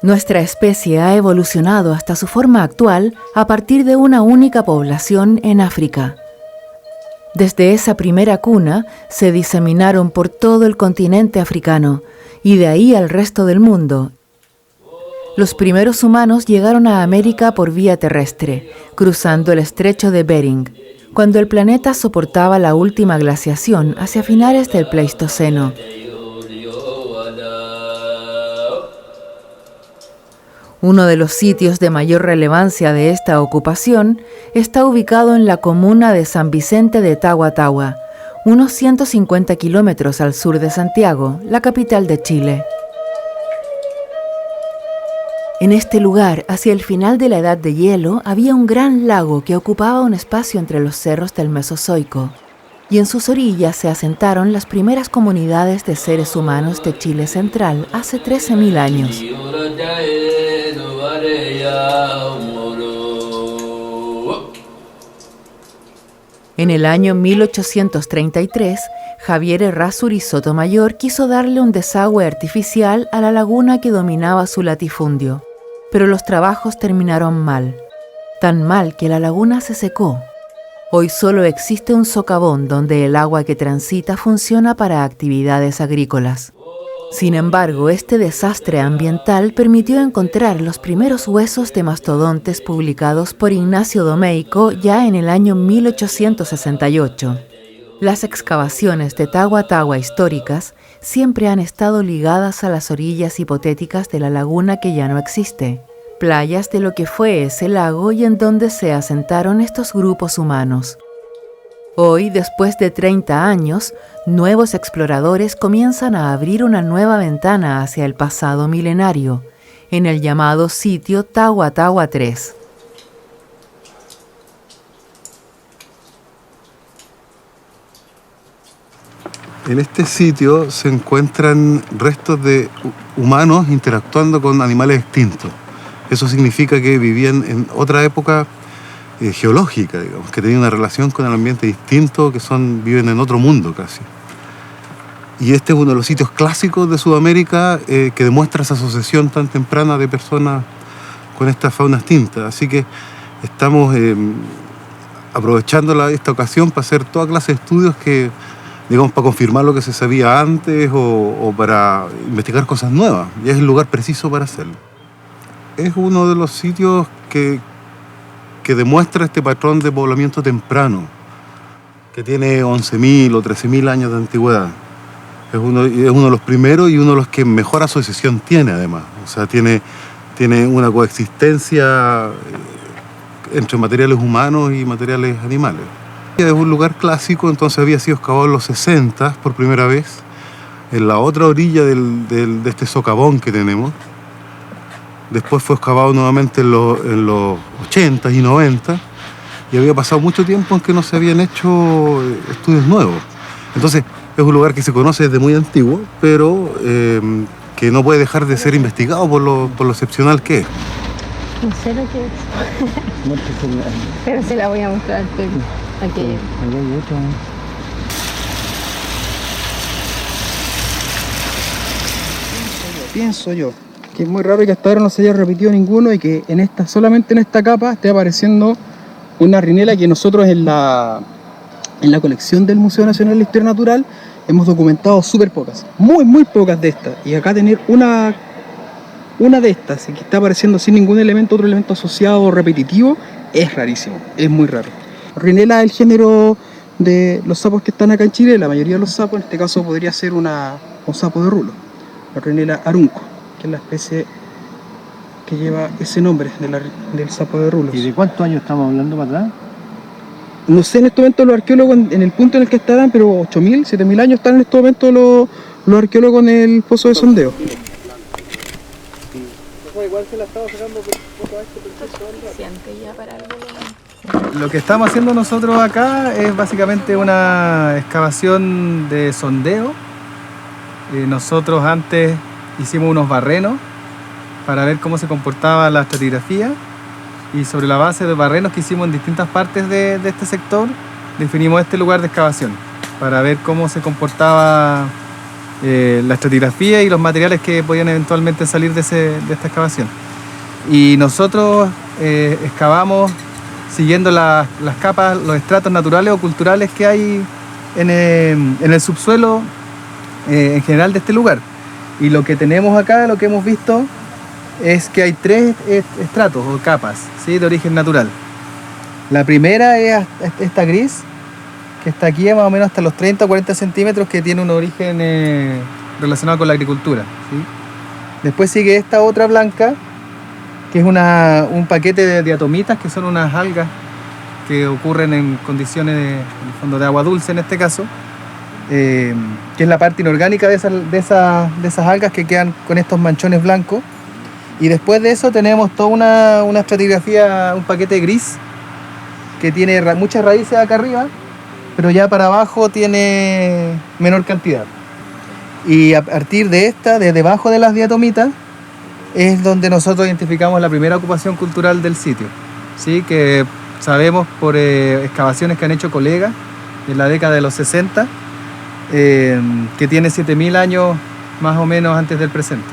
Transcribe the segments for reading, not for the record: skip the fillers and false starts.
Nuestra especie ha evolucionado hasta su forma actual a partir de una única población en África. Desde esa primera cuna se diseminaron por todo el continente africano y de ahí al resto del mundo. Los primeros humanos llegaron a América por vía terrestre, cruzando el estrecho de Bering, cuando el planeta soportaba la última glaciación hacia finales del Pleistoceno. Uno de los sitios de mayor relevancia de esta ocupación está ubicado en la comuna de San Vicente de Tagua Tagua, unos 150 kilómetros al sur de Santiago, la capital de Chile. En este lugar, hacia el final de la Edad de Hielo, había un gran lago que ocupaba un espacio entre los cerros del Mesozoico, y en sus orillas se asentaron las primeras comunidades de seres humanos de Chile central hace 13.000 años. En el año 1833, Javier Errázuriz Sotomayor quiso darle un desagüe artificial a la laguna que dominaba su latifundio, pero los trabajos terminaron mal, tan mal que la laguna se secó. Hoy solo existe un socavón donde el agua que transita funciona para actividades agrícolas. Sin embargo, este desastre ambiental permitió encontrar los primeros huesos de mastodontes publicados por Ignacio Domeyko ya en el año 1868. Las excavaciones de Tagua Tagua históricas siempre han estado ligadas a las orillas hipotéticas de la laguna que ya no existe, playas de lo que fue ese lago y en donde se asentaron estos grupos humanos. Hoy, después de 30 años, nuevos exploradores comienzan a abrir una nueva ventana hacia el pasado milenario, en el llamado sitio Tagua Tagua 3. En este sitio se encuentran restos de humanos interactuando con animales extintos. Eso significa que vivían en otra época geológica, digamos, que tenían una relación con el ambiente distinto, viven en otro mundo casi. Y este es uno de los sitios clásicos de Sudamérica que demuestra esa asociación tan temprana de personas con esta fauna extinta. Así que estamos aprovechando esta ocasión para hacer toda clase de estudios que, digamos, para confirmar lo que se sabía antes o para investigar cosas nuevas. Y es el lugar preciso para hacerlo. Es uno de los sitios que demuestra este patrón de poblamiento temprano, que tiene 11.000 o 13.000 años de antigüedad. Es uno de los primeros y uno de los que mejor asociación tiene, además. O sea, tiene una coexistencia entre materiales humanos y materiales animales. Es un lugar clásico, entonces había sido excavado en los 60 por primera vez, en la otra orilla de este socavón que tenemos. Después fue excavado nuevamente en los 80 y 90 y había pasado mucho tiempo en que no se habían hecho estudios nuevos. Entonces es un lugar que se conoce desde muy antiguo, pero que no puede dejar de ser investigado por lo excepcional que es. No sé lo que es. Pero se la voy a mostrar. Aquí hay otro. Pienso yo que es muy raro que hasta ahora no se haya repetido ninguno y que solamente en esta capa esté apareciendo una rinela que nosotros en la colección del Museo Nacional de Historia Natural hemos documentado súper pocas, muy pocas de estas. Y acá tener una de estas y que está apareciendo sin ningún otro elemento asociado o repetitivo, es rarísimo, es muy raro. Rinela es el género de los sapos que están acá en Chile. La mayoría de los sapos, en este caso podría ser un sapo de rulo, la Rinela arunco, que es la especie que lleva ese nombre del sapo de rulos. ¿Y de cuántos años estamos hablando para atrás? No sé en este momento los arqueólogos en el punto en el que estarán, pero 8.000, 7.000 años están en este momento los arqueólogos en el pozo de sondeo. Igual se la estaba sacando Lo que estamos haciendo nosotros acá es básicamente una excavación de sondeo. Nosotros antes hicimos unos barrenos para ver cómo se comportaba la estratigrafía, y sobre la base de barrenos que hicimos en distintas partes de este sector, definimos este lugar de excavación para ver cómo se comportaba la estratigrafía y los materiales que podían eventualmente salir de esta excavación. Y nosotros excavamos siguiendo las capas, los estratos naturales o culturales que hay en el subsuelo en general de este lugar. Y lo que tenemos acá, lo que hemos visto, es que hay 3 estratos o capas, ¿sí?, de origen natural. La primera es esta gris, que está aquí más o menos hasta los 30 o 40 centímetros, que tiene un origen relacionado con la agricultura, ¿sí? Después sigue esta otra blanca, que es un paquete de diatomitas, que son unas algas que ocurren en condiciones en el fondo de agua dulce en este caso, que es la parte inorgánica de esas algas que quedan con estos manchones blancos. Y después de eso tenemos toda una estratigrafía, un paquete gris, que tiene muchas raíces acá arriba, pero ya para abajo tiene menor cantidad. Y a partir de de debajo de las diatomitas, es donde nosotros identificamos la primera ocupación cultural del sitio, ¿sí?, que sabemos por excavaciones que han hecho colegas en la década de los 60, que tiene 7.000 años más o menos antes del presente.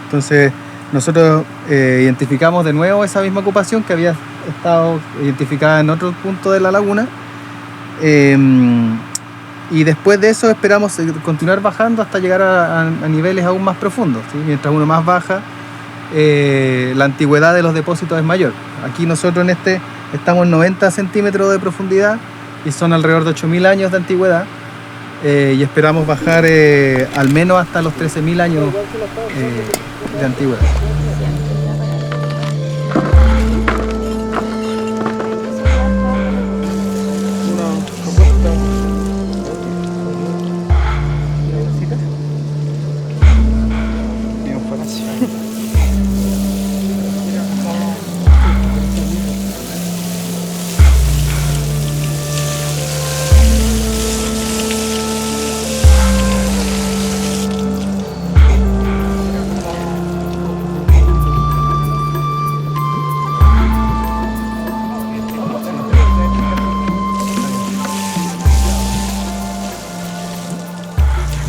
Entonces nosotros identificamos de nuevo esa misma ocupación que había estado identificada en otro punto de la laguna, y después de eso esperamos continuar bajando hasta llegar a niveles aún más profundos, ¿sí? Mientras uno más baja, la antigüedad de los depósitos es mayor. Aquí nosotros estamos en 90 centímetros de profundidad y son alrededor de 8.000 años de antigüedad, y esperamos bajar al menos hasta los 13.000 años de antigüedad.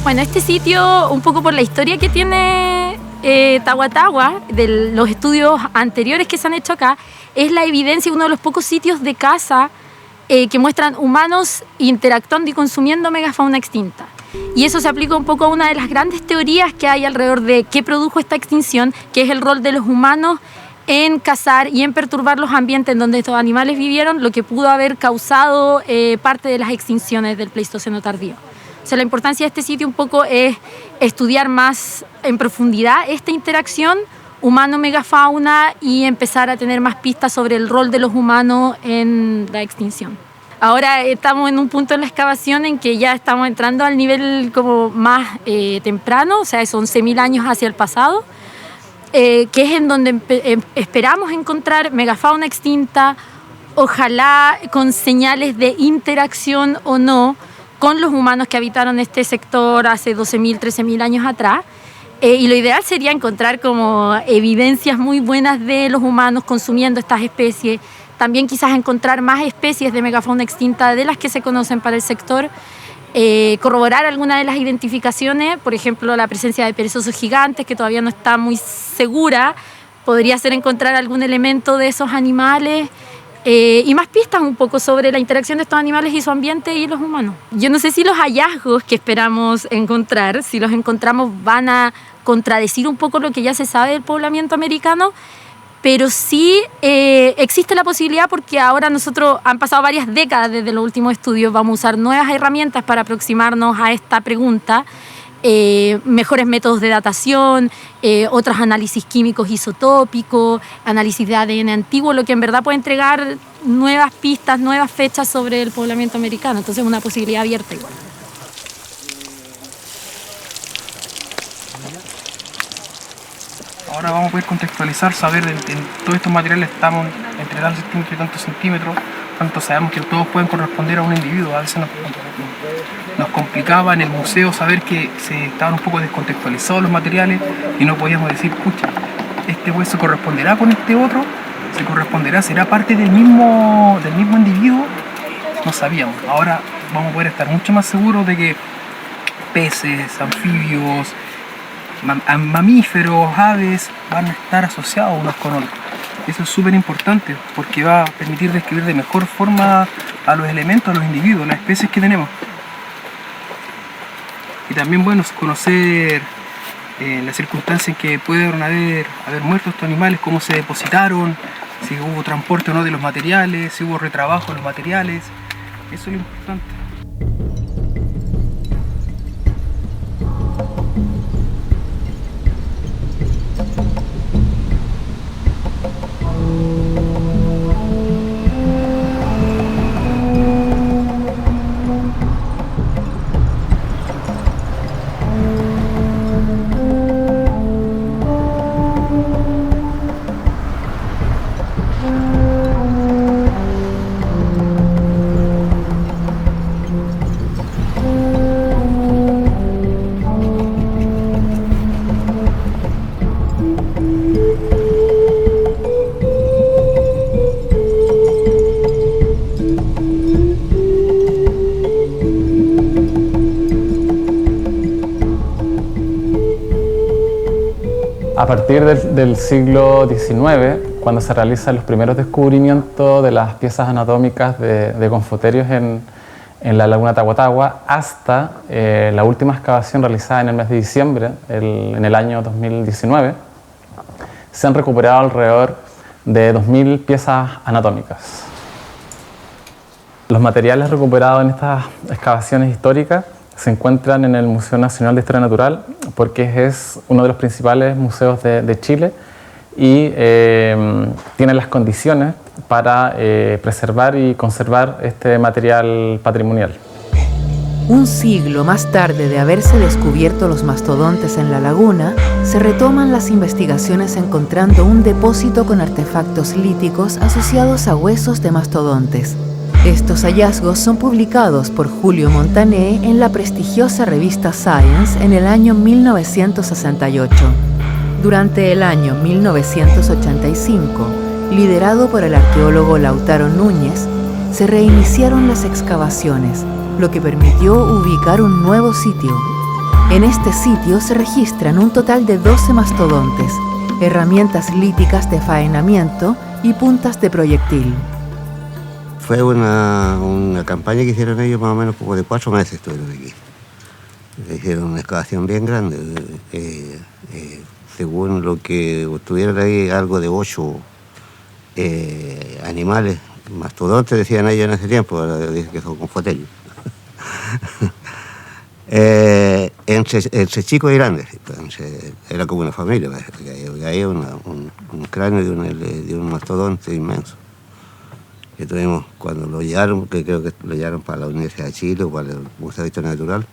Bueno, este sitio, un poco por la historia que tiene Tagua Tagua, de los estudios anteriores que se han hecho acá, es la evidencia, uno de los pocos sitios de caza que muestran humanos interactuando y consumiendo megafauna extinta. Y eso se aplica un poco a una de las grandes teorías que hay alrededor de qué produjo esta extinción, que es el rol de los humanos en cazar y en perturbar los ambientes en donde estos animales vivieron, lo que pudo haber causado parte de las extinciones del Pleistoceno tardío. O sea, la importancia de este sitio un poco es estudiar más en profundidad esta interacción humano-megafauna y empezar a tener más pistas sobre el rol de los humanos en la extinción. Ahora estamos en un punto en la excavación en que ya estamos entrando al nivel como más temprano, o sea, son 11.000 años hacia el pasado, que es en donde esperamos encontrar megafauna extinta, ojalá con señales de interacción o no con los humanos que habitaron este sector hace 12.000, 13.000 años atrás. Y lo ideal sería encontrar como evidencias muy buenas de los humanos consumiendo estas especies. También quizás encontrar más especies de megafauna extinta de las que se conocen para el sector. Corroborar alguna de las identificaciones, por ejemplo, la presencia de perezosos gigantes, que todavía no está muy segura. Podría ser encontrar algún elemento de esos animales. Y más pistas un poco sobre la interacción de estos animales y su ambiente y los humanos. Yo no sé si los hallazgos que esperamos encontrar, si los encontramos, van a contradecir un poco lo que ya se sabe del poblamiento americano, pero sí existe la posibilidad, porque ahora nosotros han pasado varias décadas desde los últimos estudios, vamos a usar nuevas herramientas para aproximarnos a esta pregunta, mejores métodos de datación, otros análisis químicos isotópicos, análisis de ADN antiguo, lo que en verdad puede entregar nuevas pistas, nuevas fechas sobre el poblamiento americano. Entonces es una posibilidad abierta igual. Ahora vamos a poder contextualizar, saber en todos estos materiales estamos entre tantos centímetros y tantos centímetros, tanto sabemos que todos pueden corresponder a un individuo. A veces nos complicaba en el museo saber que se estaban un poco descontextualizados los materiales y no podíamos decir, pucha, este hueso corresponderá con este otro, se corresponderá, será parte del mismo individuo, no sabíamos. Ahora vamos a poder estar mucho más seguros de que peces, anfibios, mamíferos, aves van a estar asociados unos con otros. Eso es súper importante porque va a permitir describir de mejor forma a los elementos, a los individuos, las especies que tenemos. Y también, bueno, conocer las circunstancias en que pueden haber muerto estos animales, cómo se depositaron, si hubo transporte o no de los materiales, si hubo retrabajo de los materiales. Eso es lo importante. A partir del siglo XIX, cuando se realizan los primeros descubrimientos de las piezas anatómicas de confoterios en la laguna Tahuatahua, hasta la última excavación realizada en el mes de diciembre, en el año 2019, se han recuperado alrededor de 2.000 piezas anatómicas. Los materiales recuperados en estas excavaciones históricas se encuentran en el Museo Nacional de Historia Natural porque es uno de los principales museos de Chile y tiene las condiciones para preservar y conservar este material patrimonial. Un siglo más tarde de haberse descubierto los mastodontes en la laguna, se retoman las investigaciones encontrando un depósito con artefactos líticos asociados a huesos de mastodontes. Estos hallazgos son publicados por Julio Montané en la prestigiosa revista Science en el año 1968. Durante el año 1985, liderado por el arqueólogo Lautaro Núñez, se reiniciaron las excavaciones, lo que permitió ubicar un nuevo sitio. En este sitio se registran un total de 12 mastodontes, herramientas líticas de faenamiento y puntas de proyectil. Fue una campaña que hicieron ellos más o menos como de 4 meses estuvieron aquí. Hicieron una excavación bien grande. Según lo que tuvieron ahí, algo de 8 animales, mastodontes decían ellos en ese tiempo, ahora dicen que son confoterios. Entre chicos y grandes, entonces, era como una familia. Había un cráneo de un mastodonte inmenso. Que tuvimos cuando lo llevaron, que creo que lo llevaron para la Universidad de Chile o para el Museo de Historia Natural.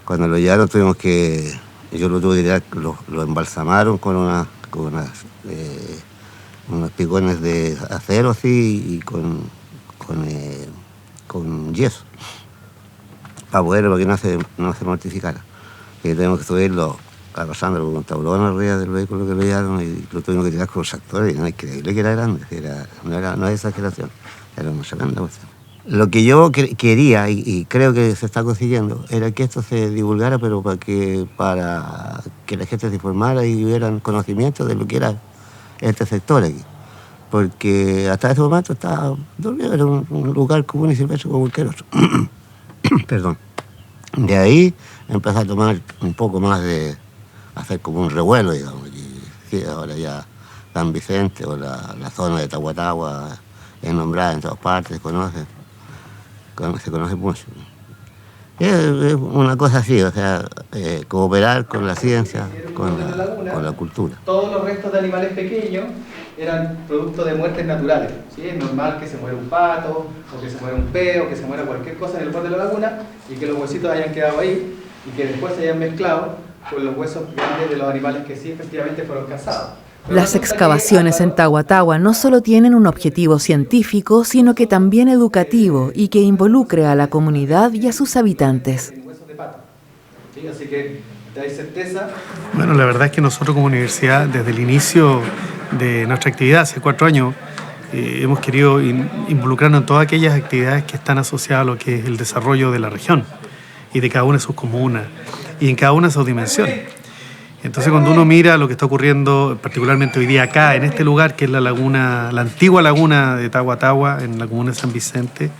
Cuando lo llevaron tuvimos que, yo lo tuve que tirar, lo embalsamaron con unos picones de acero así y con yeso para que no se mortificara. Y tuvimos que subirlo arrasándolo con un tablón arriba del vehículo que lo llevaron y lo tuvimos que tirar con los tractores. No es increíble que era grande, no es exageración, era una tremenda cuestión. Lo que yo quería y creo que se está consiguiendo era que esto se divulgara, pero para que la gente se informara y tuvieran conocimiento de lo que era este sector aquí. Porque hasta ese momento estaba dormido, era un lugar común y silvestre como cualquier otro. Perdón. De ahí empezó a tomar un poco más de hacer como un revuelo, digamos. Y sí, ahora ya San Vicente o la zona de Tahuatahua es nombrada en todas partes, se conoce mucho. Es una cosa así, o sea, cooperar con la ciencia, con la cultura. Todos los restos de animales pequeños eran producto de muertes naturales. ¿Sí? Es normal que se muera un pato, o que se muera un pez, o que se muera cualquier cosa en el borde de la laguna, y que los huesitos hayan quedado ahí, y que después se hayan mezclado con los huesos grandes de los animales que sí efectivamente fueron cazados. Las excavaciones en Tahuatahua no solo tienen un objetivo científico, sino que también educativo y que involucre a la comunidad y a sus habitantes. ¿Sí? Así que ¿Hay certeza? Bueno, la verdad es que nosotros como universidad, desde el inicio de nuestra actividad, hace 4 años, hemos querido involucrarnos en todas aquellas actividades que están asociadas a lo que es el desarrollo de la región y de cada una de sus comunas y en cada una de sus dimensiones. Entonces, cuando uno mira lo que está ocurriendo, particularmente hoy día acá, en este lugar, que es la laguna, la antigua laguna de Tagua, en la comuna de San Vicente,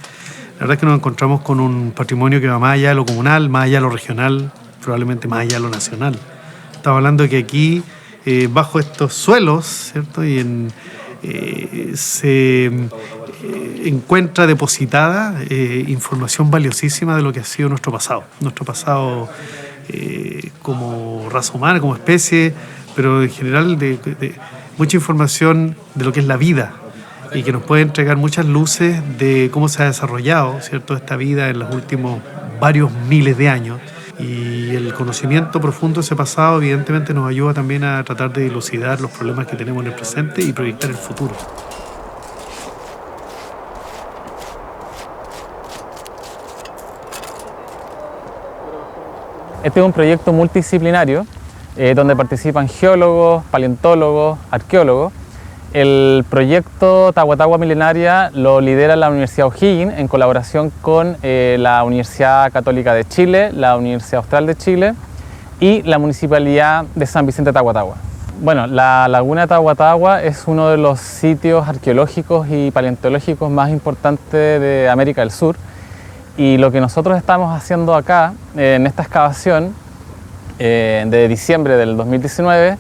la verdad es que nos encontramos con un patrimonio que va más allá de lo comunal, más allá de lo regional, probablemente más allá de lo nacional. Estamos hablando de que aquí, bajo estos suelos, ¿cierto? Se encuentra depositada información valiosísima de lo que ha sido nuestro pasado. Nuestro pasado como raza humana, como especie, pero en general de mucha información de lo que es la vida y que nos puede entregar muchas luces de cómo se ha desarrollado, ¿cierto?, esta vida en los últimos varios miles de años. Y el conocimiento profundo de ese pasado evidentemente nos ayuda también a tratar de dilucidar los problemas que tenemos en el presente y proyectar el futuro. Este es un proyecto multidisciplinario donde participan geólogos, paleontólogos, arqueólogos. El proyecto Tagua Milenaria lo lidera la Universidad O'Higgins en colaboración con la Universidad Católica de Chile, la Universidad Austral de Chile y la Municipalidad de San Vicente Tagua. Bueno, la laguna de Tagua es uno de los sitios arqueológicos y paleontológicos más importantes de América del Sur, y lo que nosotros estamos haciendo acá en esta excavación de diciembre del 2019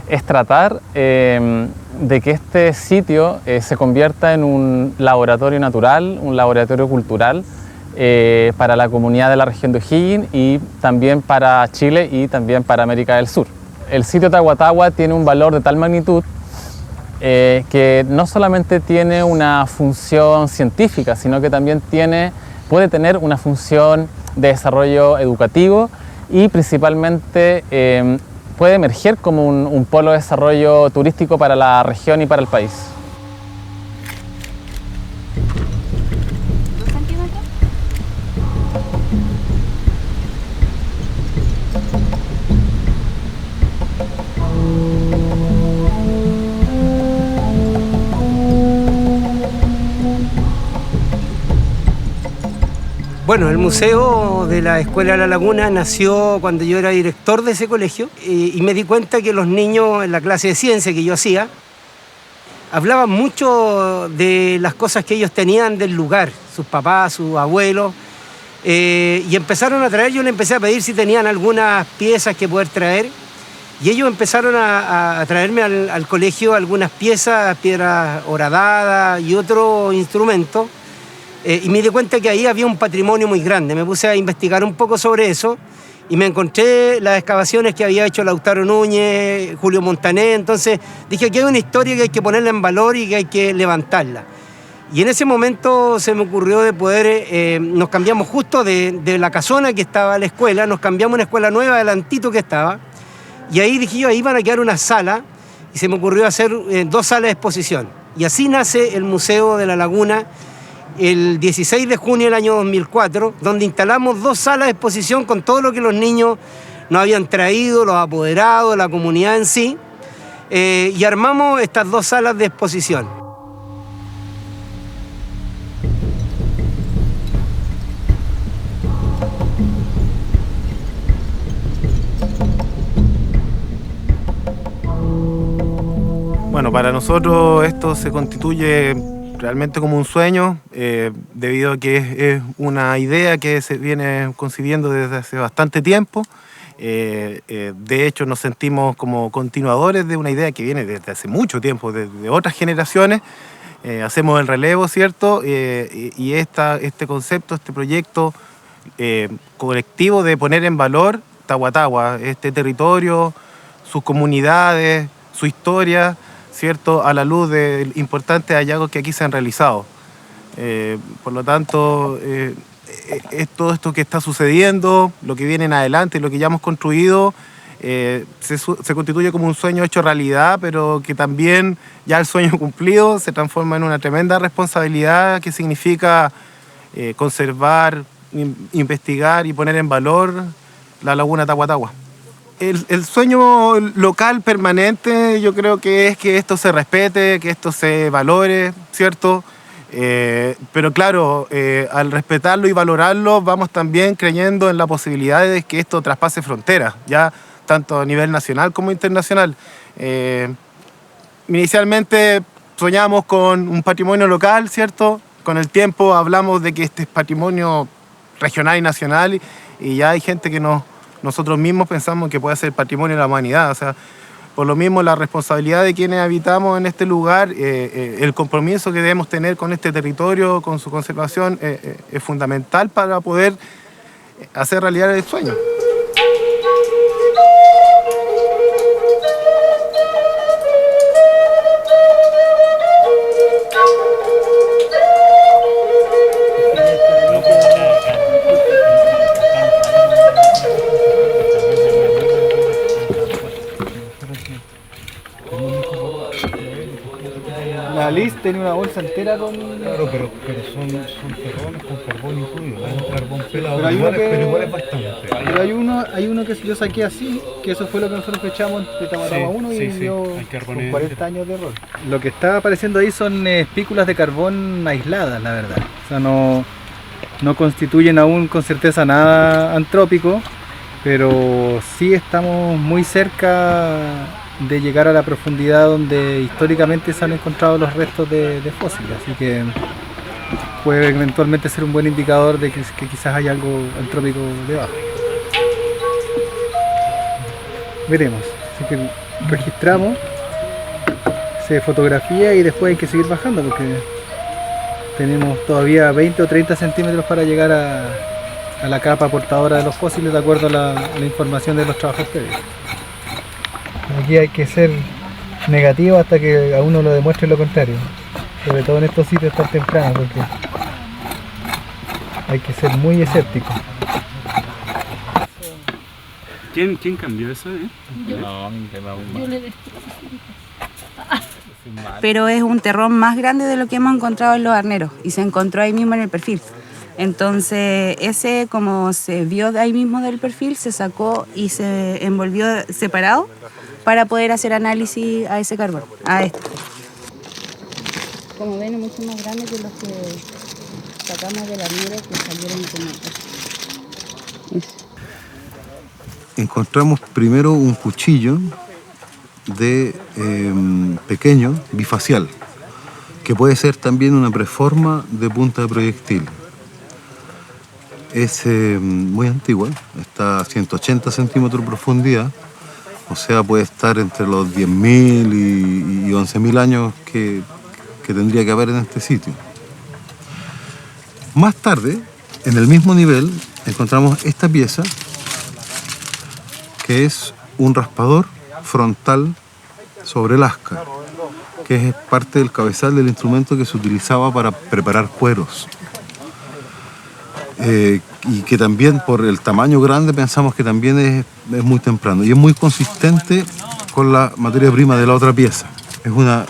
es tratar de que este sitio se convierta en un laboratorio natural, un laboratorio cultural para la comunidad de la región de O'Higgins y también para Chile y también para América del Sur. El sitio Tagua tiene un valor de tal magnitud que no solamente tiene una función científica, sino que también puede tener una función de desarrollo educativo y principalmente puede emerger como un polo de desarrollo turístico para la región y para el país. Bueno, el Museo de la Escuela de la Laguna nació cuando yo era director de ese colegio y me di cuenta que los niños en la clase de ciencia que yo hacía hablaban mucho de las cosas que ellos tenían del lugar, sus papás, sus abuelos, y empezaron a traer, yo les empecé a pedir si tenían algunas piezas que poder traer, y ellos empezaron a traerme al colegio algunas piezas, piedras horadadas y otros instrumentos. Y me di cuenta que ahí había un patrimonio muy grande. Me puse a investigar un poco sobre eso y me encontré las excavaciones que había hecho Lautaro Núñez, Julio Montané. Entonces dije, aquí hay una historia que hay que ponerla en valor y que hay que levantarla. Y en ese momento se me ocurrió de poder, nos cambiamos justo de la casona que estaba la escuela, nos cambiamos a una escuela nueva adelantito que estaba. Y ahí dije yo, ahí van a quedar una sala y se me ocurrió hacer 2 salas de exposición. Y así nace el Museo de la Laguna, el 16 de junio del año 2004, donde instalamos 2 salas de exposición con todo lo que los niños nos habían traído, los apoderados, la comunidad en sí, y armamos estas 2 salas de exposición. Bueno, para nosotros esto se constituye realmente como un sueño, debido a que es una idea que se viene concibiendo desde hace bastante tiempo. De hecho, nos sentimos como continuadores de una idea que viene desde hace mucho tiempo, de otras generaciones. Hacemos el relevo, ¿cierto? Y este concepto, este proyecto colectivo de poner en valor Tagua, este territorio, sus comunidades, su historia, ¿cierto?, a la luz de importantes hallazgos que aquí se han realizado. Por lo tanto, es todo esto que está sucediendo, lo que viene en adelante, lo que ya hemos construido, se constituye como un sueño hecho realidad, pero que también ya el sueño cumplido se transforma en una tremenda responsabilidad que significa conservar, investigar y poner en valor la laguna Tagua. el sueño local permanente yo creo que es que esto se respete, que esto se valore, ¿cierto? Pero claro, al respetarlo y valorarlo vamos también creyendo en la posibilidad de que esto traspase fronteras, ya tanto a nivel nacional como internacional. Inicialmente soñamos con un patrimonio local, ¿cierto? Con el tiempo hablamos de que este es patrimonio regional y nacional y ya hay gente que nosotros mismos pensamos que puede ser patrimonio de la humanidad. O sea, por lo mismo la responsabilidad de quienes habitamos en este lugar, el compromiso que debemos tener con este territorio, con su conservación, es fundamental para poder hacer realidad el sueño. La Liz tiene una bolsa entera con... Claro, pero son terrones con carbón incluido, es un carbón pelado, pero igual es bastante. Pero hay uno que yo saqué así, que eso fue lo que nosotros fechamos de Tahuatahua 1 y dio con 40 años de error. Lo que está apareciendo ahí son espículas de carbón aisladas, la verdad. O sea, no constituyen aún con certeza nada antrópico, pero sí estamos muy cerca de llegar a la profundidad donde históricamente se han encontrado los restos de fósiles, así que puede eventualmente ser un buen indicador de que quizás hay algo antrópico debajo. Veremos, así que registramos, se fotografía y después hay que seguir bajando porque tenemos todavía 20 o 30 centímetros para llegar a la capa portadora de los fósiles de acuerdo a la información de los trabajos previos. Aquí hay que ser negativo hasta que a uno lo demuestre lo contrario, sobre todo en estos sitios tan tempranos, porque hay que ser muy escéptico. ¿Quién cambió eso? Yo le dejé. Pero es un terrón más grande de lo que hemos encontrado en los arneros y se encontró ahí mismo en el perfil. Entonces ese, como se vio de ahí mismo del perfil, se sacó y se envolvió separado para poder hacer análisis a ese carbón, a este. Como ven, es mucho más grande que los que sacamos del arnero que salieron como eso. Encontramos primero un cuchillo de pequeño, bifacial, que puede ser también una preforma de punta de proyectil. Es muy antigua, está a 180 centímetros de profundidad, o sea, puede estar entre los 10.000 y 11.000 años que tendría que haber en este sitio. Más tarde, en el mismo nivel, encontramos esta pieza, que es un raspador frontal sobre el asca, que es parte del cabezal del instrumento que se utilizaba para preparar cueros. Y que también por el tamaño grande pensamos que también es muy temprano y es muy consistente con la materia prima de la otra pieza. Es una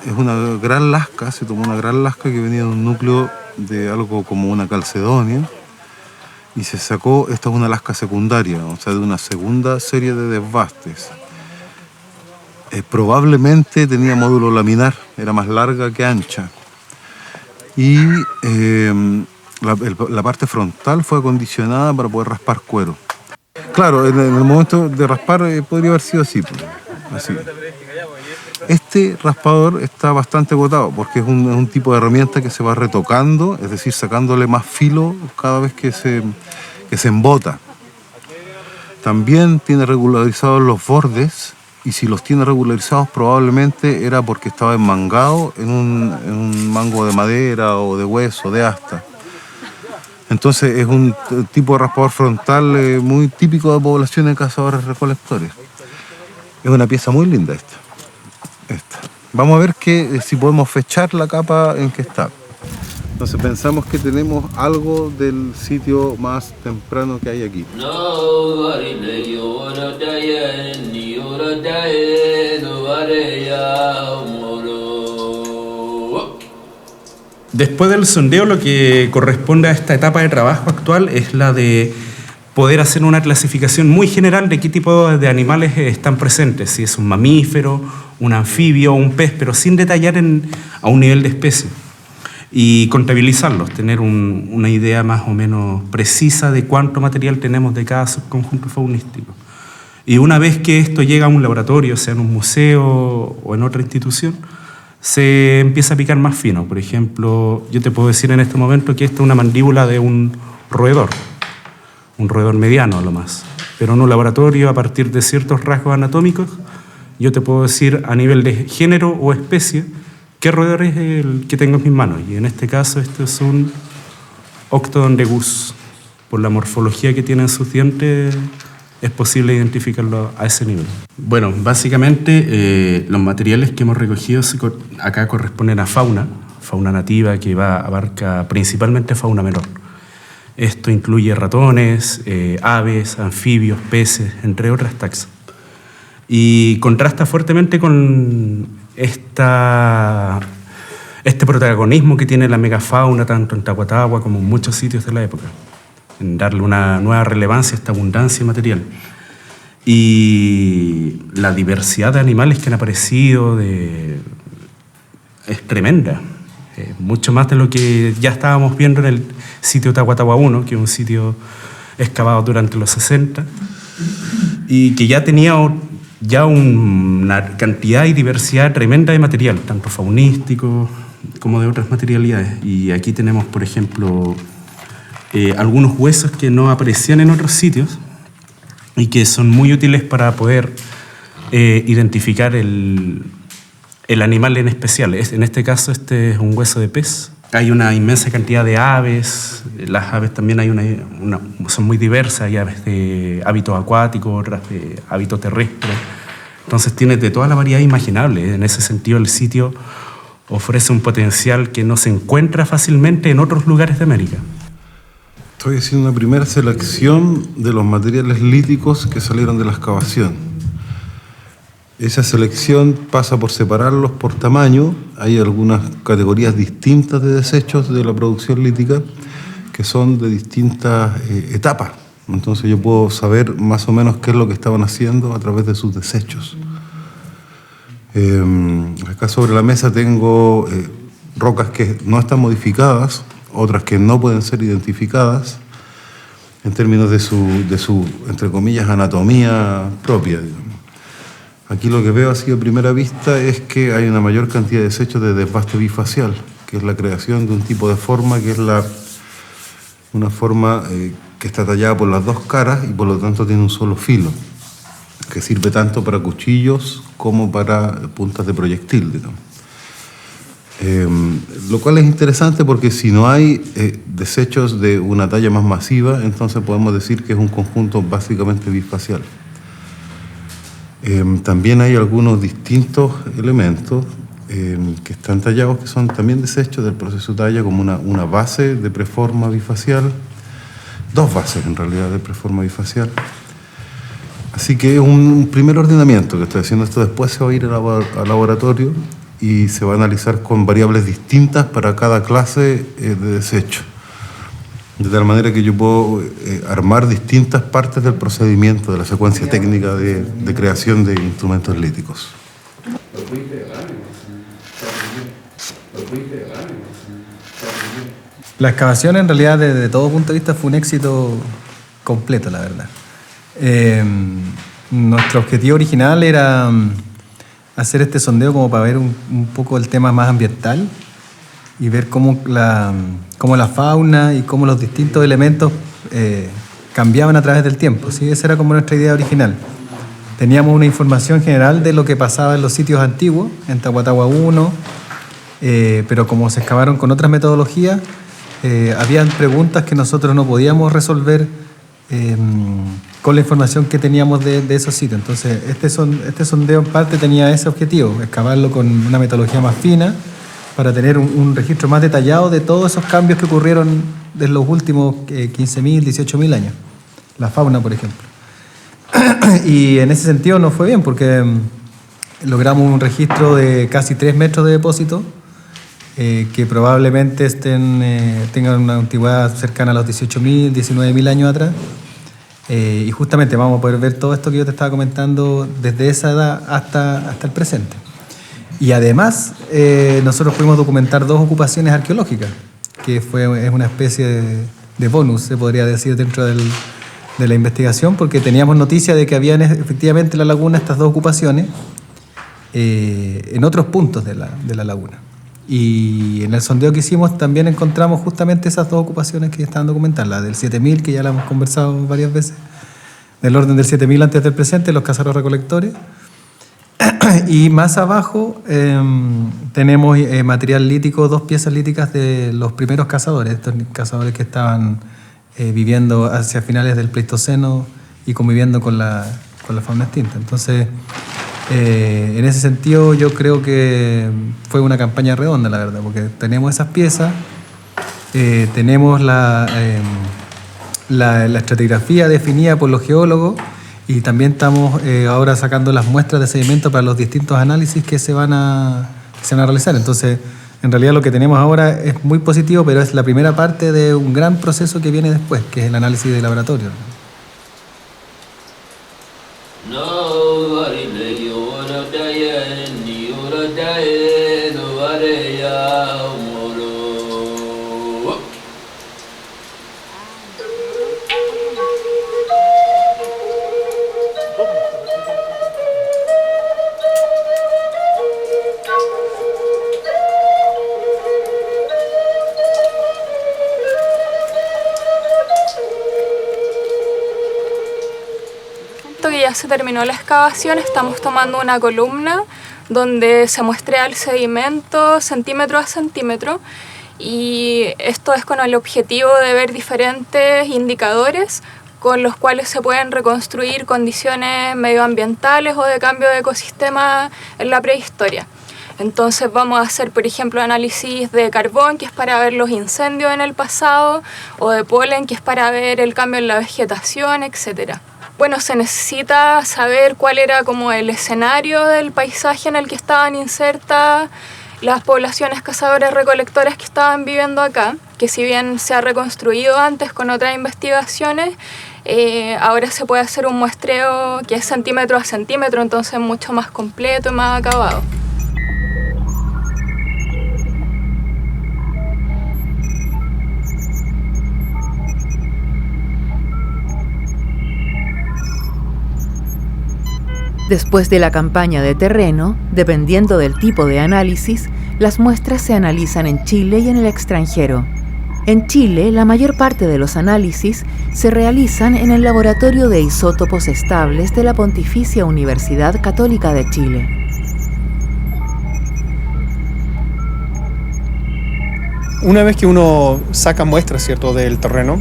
gran lasca, se tomó una gran lasca que venía de un núcleo de algo como una calcedonia y se sacó, esta es una lasca secundaria, o sea, de una segunda serie de desbastes. Probablemente tenía módulo laminar, era más larga que ancha. Y la parte frontal fue acondicionada para poder raspar cuero. Claro, en el momento de raspar podría haber sido así. Este raspador está bastante agotado porque es un tipo de herramienta que se va retocando, es decir, sacándole más filo cada vez que se embota. También tiene regularizados los bordes y si los tiene regularizados probablemente era porque estaba enmangado en un mango de madera o de hueso, de asta. Entonces es un tipo de raspador frontal muy típico de poblaciones de cazadores-recolectores. Es una pieza muy linda esta. Vamos a ver si podemos fechar la capa en que está. Entonces pensamos que tenemos algo del sitio más temprano que hay aquí. Después del sondeo, lo que corresponde a esta etapa de trabajo actual es la de poder hacer una clasificación muy general de qué tipo de animales están presentes, si es un mamífero, un anfibio o un pez, pero sin detallar a un nivel de especie. Y contabilizarlos, tener una idea más o menos precisa de cuánto material tenemos de cada subconjunto faunístico. Y una vez que esto llega a un laboratorio, sea en un museo o en otra institución, se empieza a picar más fino. Por ejemplo, yo te puedo decir en este momento que esta es una mandíbula de un roedor mediano a lo más. Pero en un laboratorio, a partir de ciertos rasgos anatómicos, yo te puedo decir a nivel de género o especie qué roedor es el que tengo en mis manos. Y en este caso, esto es un Octodon de Gus. Por la morfología que tienen sus dientes, es posible identificarlo a ese nivel. Bueno, básicamente los materiales que hemos recogido acá corresponden a fauna nativa que abarca principalmente fauna menor. Esto incluye ratones, aves, anfibios, peces, entre otras taxas. Y contrasta fuertemente con este protagonismo que tiene la megafauna tanto en Tahuatahua como en muchos sitios de la época, en darle una nueva relevancia a esta abundancia material. Y la diversidad de animales que han aparecido es tremenda, mucho más de lo que ya estábamos viendo en el sitio Tahuatahua 1, que es un sitio excavado durante los 60, y que ya tenía una cantidad y diversidad tremenda de material, tanto faunístico como de otras materialidades. Y aquí tenemos, por ejemplo, algunos huesos que no aparecían en otros sitios y que son muy útiles para poder identificar el animal en especial. En este caso, este es un hueso de pez. Hay una inmensa cantidad de aves. Las aves también son muy diversas. Hay aves de hábito acuático, otras de hábito terrestre. Entonces tienes de toda la variedad imaginable. En ese sentido, el sitio ofrece un potencial que no se encuentra fácilmente en otros lugares de América. Estoy haciendo una primera selección de los materiales líticos que salieron de la excavación. Esa selección pasa por separarlos por tamaño. Hay algunas categorías distintas de desechos de la producción lítica que son de distintas etapas. Entonces yo puedo saber más o menos qué es lo que estaban haciendo a través de sus desechos. Acá sobre la mesa tengo rocas que no están modificadas, otras que no pueden ser identificadas en términos de su entre comillas, anatomía propia, digamos. Aquí lo que veo así a primera vista es que hay una mayor cantidad de desechos de desbaste bifacial, que es la creación de un tipo de forma que es una forma que está tallada por las dos caras y por lo tanto tiene un solo filo, que sirve tanto para cuchillos como para puntas de proyectil, digamos. Lo cual es interesante porque si no hay desechos de una talla más masiva, entonces podemos decir que es un conjunto básicamente bifacial. También hay algunos distintos elementos que están tallados que son también desechos del proceso de talla, como una base de preforma bifacial, dos bases en realidad de preforma bifacial. Así que es un primer ordenamiento que estoy haciendo. Esto después se va a ir al laboratorio y se va a analizar con variables distintas para cada clase de desecho. De tal manera que yo puedo armar distintas partes del procedimiento, de la secuencia técnica de creación de instrumentos líticos. La excavación en realidad desde todo punto de vista fue un éxito completo, la verdad. Nuestro objetivo original era hacer este sondeo como para ver un poco el tema más ambiental y ver cómo la fauna y cómo los distintos elementos cambiaban a través del tiempo. ¿Sí? Esa era como nuestra idea original. Teníamos una información general de lo que pasaba en los sitios antiguos, en Tahuatahua 1, pero como se excavaron con otras metodologías, habían preguntas que nosotros no podíamos resolver con la información que teníamos de esos sitios. Entonces, este sondeo en parte tenía ese objetivo, excavarlo con una metodología más fina, para tener un registro más detallado de todos esos cambios que ocurrieron en los últimos 15.000, 18.000 años. La fauna, por ejemplo. Y en ese sentido nos fue bien, porque logramos un registro de casi 3 metros de depósito, que probablemente tengan una antigüedad cercana a los 18.000, 19.000 años atrás, Y justamente vamos a poder ver todo esto que yo te estaba comentando desde esa edad hasta el presente. Y además, nosotros pudimos documentar 2 ocupaciones arqueológicas, que es una especie de bonus, se podría decir, dentro de la investigación, porque teníamos noticia de que habían efectivamente en la laguna estas 2 ocupaciones en otros puntos de la laguna. Y en el sondeo que hicimos también encontramos justamente esas 2 ocupaciones que estaban documentadas, la del 7000, que ya la hemos conversado varias veces, del orden del 7000 antes del presente, los cazadores recolectores. Y más abajo tenemos material lítico, 2 piezas líticas de los primeros cazadores, estos cazadores que estaban viviendo hacia finales del Pleistoceno y conviviendo con la fauna extinta. Entonces, en ese sentido yo creo que fue una campaña redonda, la verdad, porque tenemos esas piezas, tenemos la estratigrafía definida por los geólogos, y también estamos ahora sacando las muestras de sedimento para los distintos análisis que se van a realizar. Entonces, en realidad lo que tenemos ahora es muy positivo, pero es la primera parte de un gran proceso que viene después, que es el análisis de laboratorio. Que ya se terminó la excavación, estamos tomando una columna donde se muestra el sedimento centímetro a centímetro, y esto es con el objetivo de ver diferentes indicadores con los cuales se pueden reconstruir condiciones medioambientales o de cambio de ecosistema en la prehistoria. Entonces vamos a hacer, por ejemplo, análisis de carbón, que es para ver los incendios en el pasado, o de polen, que es para ver el cambio en la vegetación, etc. Bueno, se necesita saber cuál era como el escenario del paisaje en el que estaban insertas las poblaciones cazadoras recolectoras que estaban viviendo acá, que si bien se ha reconstruido antes con otras investigaciones, ahora se puede hacer un muestreo que es centímetro a centímetro, entonces mucho más completo y más acabado. Después de la campaña de terreno, dependiendo del tipo de análisis, las muestras se analizan en Chile y en el extranjero. En Chile, la mayor parte de los análisis se realizan en el Laboratorio de Isótopos Estables de la Pontificia Universidad Católica de Chile. Una vez que uno saca muestras, ¿cierto?, del terreno,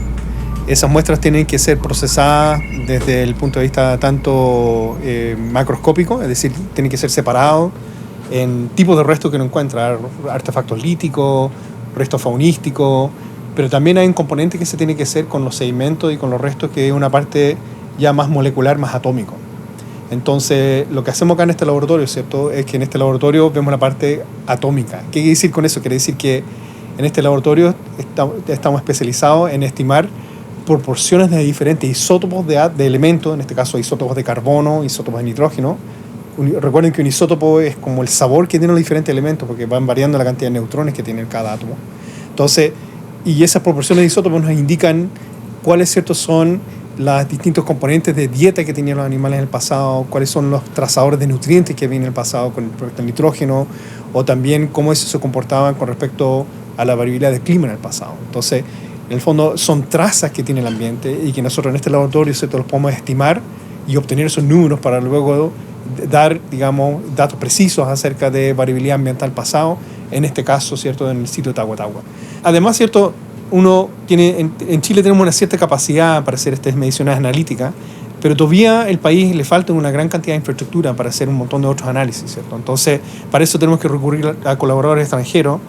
esas muestras tienen que ser procesadas desde el punto de vista tanto macroscópico, es decir, tienen que ser separados en tipos de restos que uno encuentra, artefactos líticos, restos faunísticos, pero también hay un componente que se tiene que hacer con los sedimentos y con los restos, que es una parte ya más molecular, más atómico. Entonces, lo que hacemos acá en este laboratorio, ¿cierto?, es que en este laboratorio vemos la parte atómica. ¿Qué quiere decir con eso? Quiere decir que en este laboratorio estamos especializados en estimar proporciones de diferentes isótopos de elementos, en este caso isótopos de carbono, isótopos de nitrógeno. Recuerden que un isótopo es como el sabor que tienen los diferentes elementos, porque van variando la cantidad de neutrones que tiene cada átomo. Entonces, y esas proporciones de isótopos nos indican cuáles ciertos son los distintos componentes de dieta que tenían los animales en el pasado, cuáles son los trazadores de nutrientes que había en el pasado con el nitrógeno, o también cómo eso se comportaban con respecto a la variabilidad del clima en el pasado. Entonces, en el fondo son trazas que tiene el ambiente y que nosotros en este laboratorio, ¿cierto?, los podemos estimar y obtener esos números para luego dar, digamos, datos precisos acerca de variabilidad ambiental pasado, en este caso, ¿cierto?, en el sitio de Tahuatahua. Además, ¿cierto?, uno tiene, en Chile tenemos una cierta capacidad para hacer estas mediciones analíticas, pero todavía el país le falta una gran cantidad de infraestructura para hacer un montón de otros análisis, ¿cierto? Entonces, para eso tenemos que recurrir a colaboradores extranjeros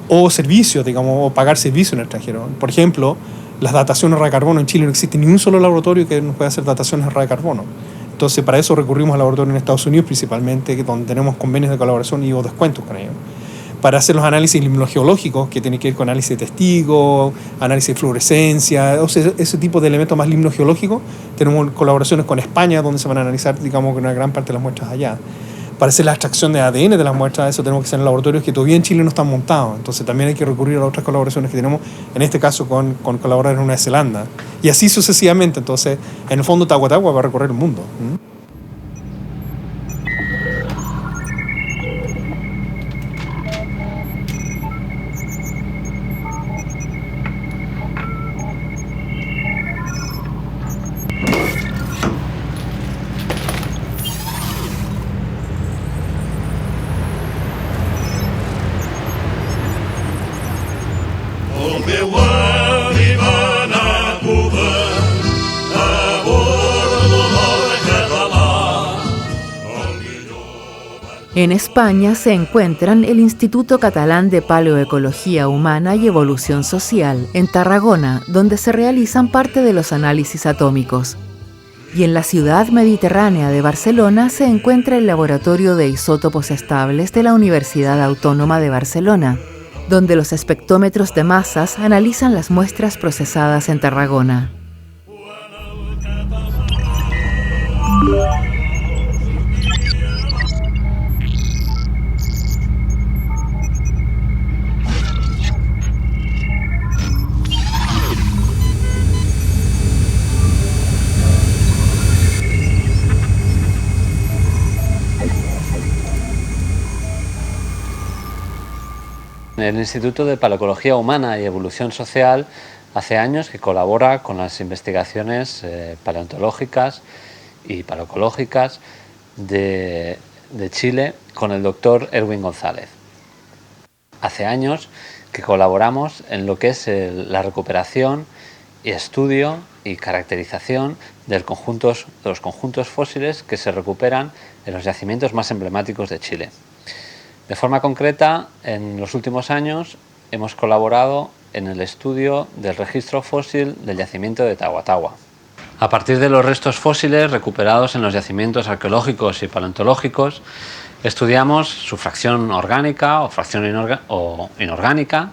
o servicios, digamos, o pagar servicios en el extranjero. Por ejemplo, las dataciones de carbono. En Chile no existe ni un solo laboratorio que nos pueda hacer dataciones de carbono. Entonces, para eso recurrimos a laboratorios en Estados Unidos principalmente, donde tenemos convenios de colaboración y o descuentos con ellos. para hacer los análisis limnogeológicos, que tienen que ver con análisis de testigos, análisis de fluorescencia, o sea, ese tipo de elementos más limnogeológicos. Tenemos colaboraciones con España, donde se van a analizar, digamos, una gran parte de las muestras allá. Para hacer la extracción de ADN de las muestras, eso tenemos que hacer en laboratorios que todavía en Chile no están montados. Entonces también hay que recurrir a otras colaboraciones que tenemos, en este caso con colaboradores en Nueva Zelanda. Y así sucesivamente. Entonces, en el fondo, Tagua Tagua va a recorrer el mundo. En España se encuentran el Instituto Catalán de Paleoecología Humana y Evolución Social, en Tarragona, donde se realizan parte de los análisis atómicos. Y en la ciudad mediterránea de Barcelona se encuentra el Laboratorio de Isótopos Estables de la Universidad Autónoma de Barcelona, donde los espectrómetros de masas analizan las muestras procesadas en Tarragona. El Instituto de Paleoecología Humana y Evolución Social hace años que colabora con las investigaciones paleontológicas y paleoecológicas de Chile con el doctor Erwin González. Hace años que colaboramos en lo que es la recuperación y estudio y caracterización de los conjuntos fósiles que se recuperan en los yacimientos más emblemáticos de Chile. De forma concreta, en los últimos años hemos colaborado en el estudio del registro fósil del yacimiento de Tagua Tagua. A partir de los restos fósiles recuperados en los yacimientos arqueológicos y paleontológicos, estudiamos su fracción orgánica o fracción inorgánica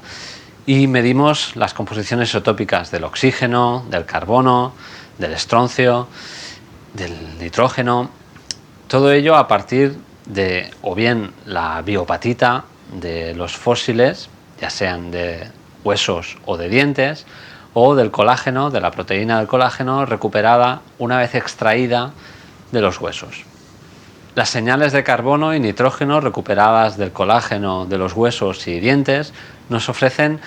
y medimos las composiciones isotópicas del oxígeno, del carbono, del estroncio, del nitrógeno. Todo ello a partir de o bien la biopatita de los fósiles, ya sean de huesos o de dientes, o del colágeno, de la proteína del colágeno recuperada una vez extraída de los huesos. Las señales de carbono y nitrógeno recuperadas del colágeno de los huesos y dientes nos ofrecen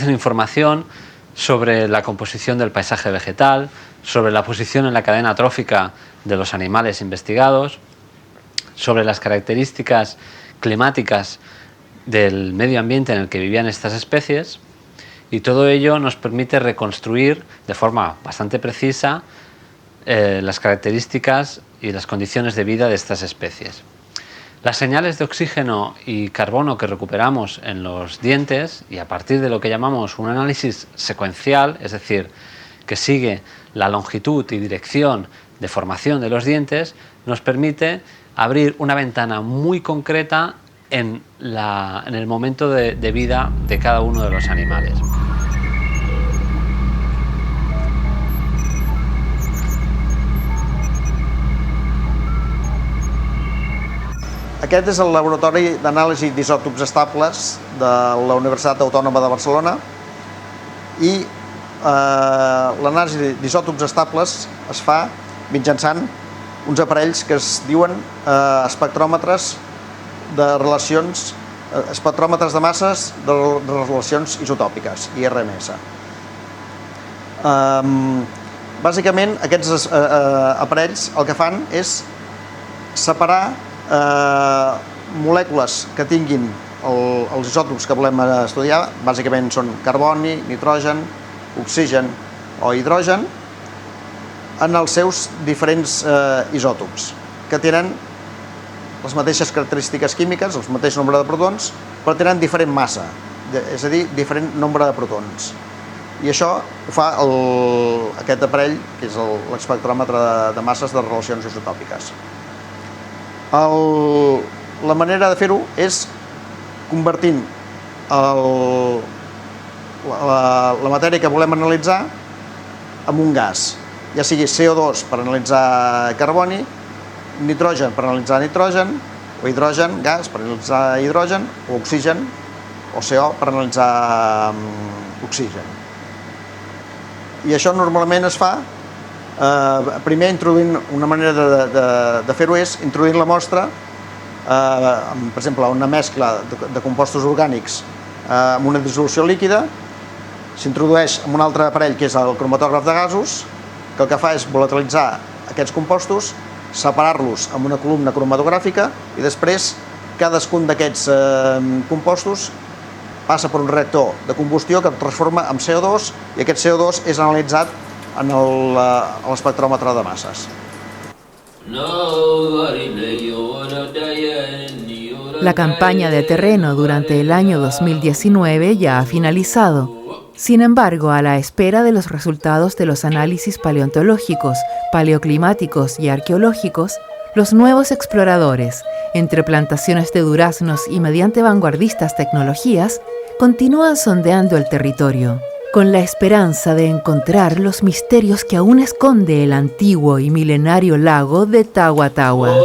información sobre la composición del paisaje vegetal, sobre la posición en la cadena trófica de los animales investigados, sobre las características climáticas del medio ambiente en el que vivían estas especies, y todo ello nos permite reconstruir de forma bastante precisa las características y las condiciones de vida de estas especies. Las señales de oxígeno y carbono que recuperamos en los dientes, y a partir de lo que llamamos un análisis secuencial, es decir, que sigue la longitud y dirección de formación de los dientes, nos permite abrir una ventana muy concreta en el momento de vida de cada uno de los animales. Aquest és el Laboratori d'Anàlisi d'Isòtops Estables de la Universitat Autònoma de Barcelona i l'anàlisi d'isòtops estables es fa mitjançant uns aparells que es diuen espectròmetres de relacions, espectròmetres de masses de relacions isotòpiques, IRMS. Bàsicament, aquests aparells el que fan és separar molècules que tinguin els isòtops que volem estudiar, bàsicament són carboni, nitrogen, oxigen o hidrogen, en els seus diferents isòtops, que tenen les mateixes característiques químiques, el mateix nombre de protons, però tenen diferent massa, és a dir, diferent nombre de protons. I això ho fa aquest aparell, que és l'espectròmetre de masses de relacions isotòpiques. La manera de fer-ho és convertint la matèria que volem analitzar en un gas, ja sigui CO2 per analitzar carboni, nitrogen per analitzar nitrogen, o hidrogen, gas, per analitzar hidrogen, o oxigen, o CO per analitzar oxigen. I això normalment es fa primer introduint, una manera de fer-ho és introduint la mostra, per exemple, una mescla de compostos orgànics amb una dissolució líquida, s'introdueix en un altre aparell que és el cromatògraf de gasos, que el que fa és volatilitzar aquests compostos, separar-los amb una columna cromatogràfica i després cadascun d'aquests compostos passa per un reactor de combustió que transforma en CO2 i aquest CO2 és analitzat en l'espectròmetre de masses. La campaña de terreno durante el año 2019 ya ha finalizado. Sin embargo, a la espera de los resultados de los análisis paleontológicos, paleoclimáticos y arqueológicos, los nuevos exploradores, entre plantaciones de duraznos y mediante vanguardistas tecnologías, continúan sondeando el territorio, con la esperanza de encontrar los misterios que aún esconde el antiguo y milenario lago de Tawa Tawa.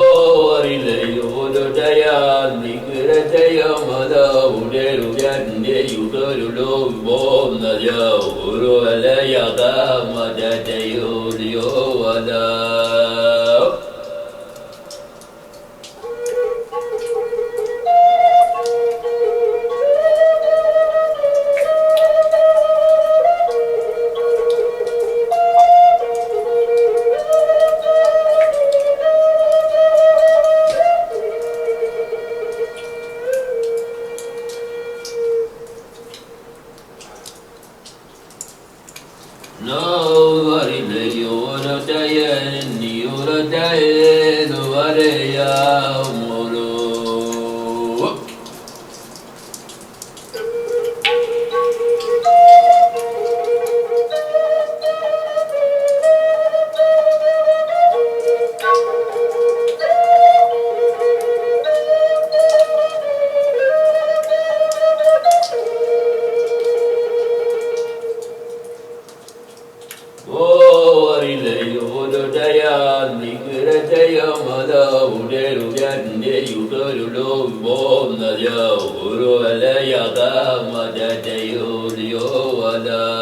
Wala